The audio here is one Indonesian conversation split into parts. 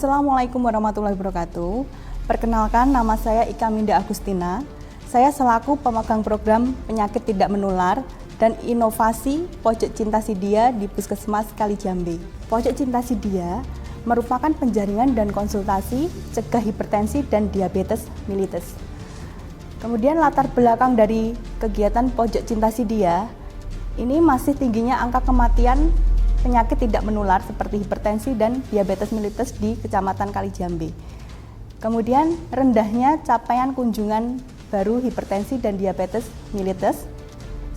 Assalamualaikum warahmatullahi wabarakatuh. Perkenalkan, nama saya Ika Minda Agustina. Saya selaku pemegang program penyakit tidak menular dan inovasi Pojok Cinta Sidia di Puskesmas Kalijambe. Pojok Cinta Sidia merupakan penjaringan dan konsultasi cegah hipertensi dan diabetes mellitus. Kemudian latar belakang dari kegiatan Pojok Cinta Sidia ini masih tingginya angka kematian penyakit tidak menular seperti hipertensi dan diabetes mellitus di Kecamatan Kalijambe. Kemudian rendahnya capaian kunjungan baru hipertensi dan diabetes mellitus,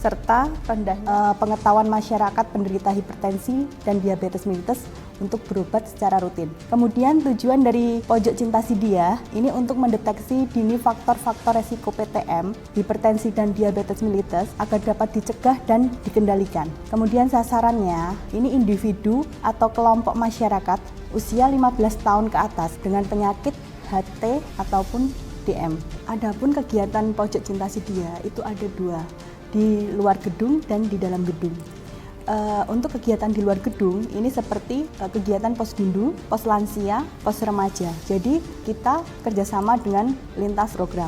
serta rendahnya pengetahuan masyarakat penderita hipertensi dan diabetes mellitus untuk berobat secara rutin. Kemudian tujuan dari Pojok Cinta Sidia ini untuk mendeteksi dini faktor-faktor resiko PTM, hipertensi dan diabetes mellitus agar dapat dicegah dan dikendalikan. Kemudian sasarannya ini individu atau kelompok masyarakat usia 15 tahun ke atas dengan penyakit HT ataupun DM. Adapun kegiatan Pojok Cinta Sidia itu ada dua, di luar gedung dan di dalam gedung. Untuk kegiatan di luar gedung ini seperti kegiatan posbindu, pos lansia, pos remaja. Jadi kita kerjasama dengan lintas program.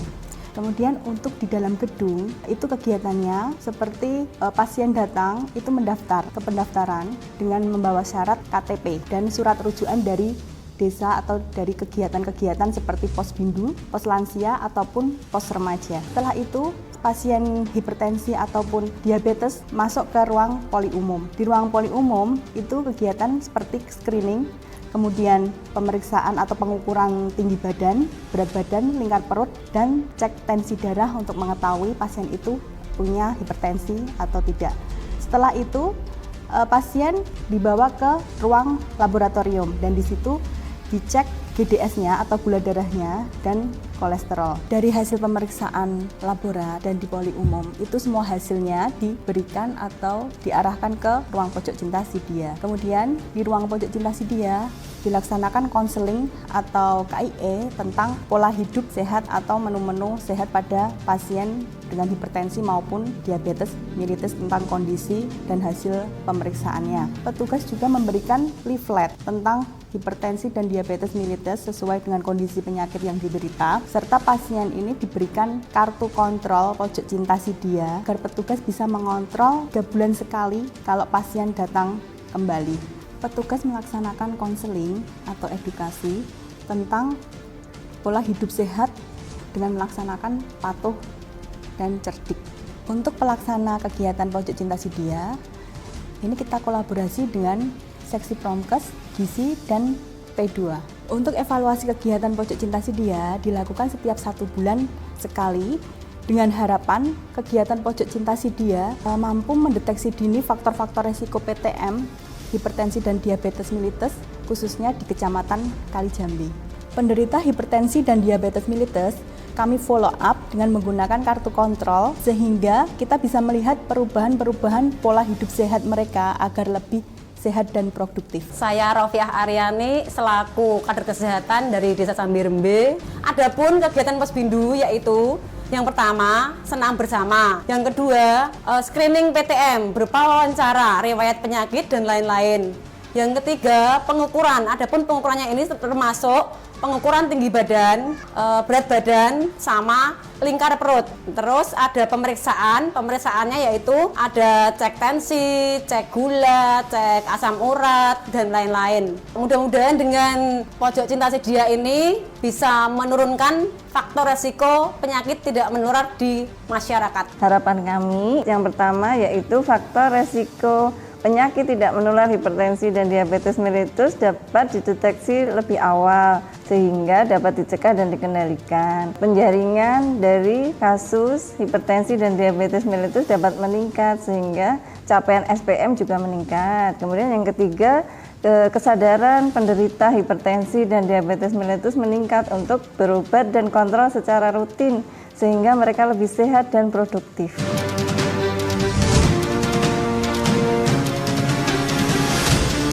Kemudian untuk di dalam gedung itu kegiatannya seperti pasien datang itu mendaftar ke pendaftaran dengan membawa syarat KTP dan surat rujukan dari desa atau dari kegiatan-kegiatan seperti posbindu, pos lansia ataupun pos remaja. Setelah itu pasien hipertensi ataupun diabetes masuk ke ruang poli umum. Di ruang poli umum itu kegiatan seperti screening, kemudian pemeriksaan atau pengukuran tinggi badan, berat badan, lingkar perut, dan cek tensi darah untuk mengetahui pasien itu punya hipertensi atau tidak. Setelah itu pasien dibawa ke ruang laboratorium dan di situ dicek GDS-nya atau gula darahnya dan kolesterol. Dari hasil pemeriksaan labora dan di poli umum itu semua hasilnya diberikan atau diarahkan ke ruang Pojok Cinta Sidia. Kemudian di ruang Pojok Cinta Sidia dilaksanakan konseling atau KIE tentang pola hidup sehat atau menu-menu sehat pada pasien dengan hipertensi maupun diabetes mellitus tentang kondisi dan hasil pemeriksaannya. Petugas juga memberikan leaflet tentang hipertensi dan diabetes mellitus sesuai dengan kondisi penyakit yang diderita, serta pasien ini diberikan kartu kontrol Pojok Cinta Sidia agar petugas bisa mengontrol 3 bulan sekali kalau pasien datang kembali. Petugas melaksanakan konseling atau edukasi tentang pola hidup sehat dengan melaksanakan patuh dan cerdik. Untuk pelaksana kegiatan Pojok Cinta Sidia, ini kita kolaborasi dengan Seksi Promkes, Gizi, dan P2. Untuk evaluasi kegiatan Pojok Cinta Sidia dilakukan setiap 1 bulan sekali dengan harapan kegiatan Pojok Cinta Sidia mampu mendeteksi dini faktor-faktor resiko PTM, hipertensi dan diabetes mellitus khususnya di Kecamatan Kalijambe. Penderita hipertensi dan diabetes mellitus kami follow up dengan menggunakan kartu kontrol sehingga kita bisa melihat perubahan-perubahan pola hidup sehat mereka agar lebih sehat dan produktif. Saya Rofiah Aryani selaku kader kesehatan dari Desa Sambirembe. Adapun kegiatan posbindu yaitu yang pertama, senam bersama. Yang kedua, screening PTM berupa wawancara, riwayat penyakit, dan lain-lain. Yang ketiga, pengukuran. Adapun pengukurannya ini termasuk pengukuran tinggi badan, berat badan, sama lingkar perut. Terus ada pemeriksaannya yaitu ada cek tensi, cek gula, cek asam urat, dan lain-lain. Mudah-mudahan dengan Pojok Cinta Sidia ini bisa menurunkan faktor resiko penyakit tidak menular di masyarakat. Harapan kami yang pertama yaitu faktor resiko penyakit tidak menular hipertensi dan diabetes mellitus dapat dideteksi lebih awal sehingga dapat dicegah dan dikendalikan. Penjaringan dari kasus hipertensi dan diabetes mellitus dapat meningkat sehingga capaian SPM juga meningkat. Kemudian yang ketiga, kesadaran penderita hipertensi dan diabetes mellitus meningkat untuk berobat dan kontrol secara rutin sehingga mereka lebih sehat dan produktif.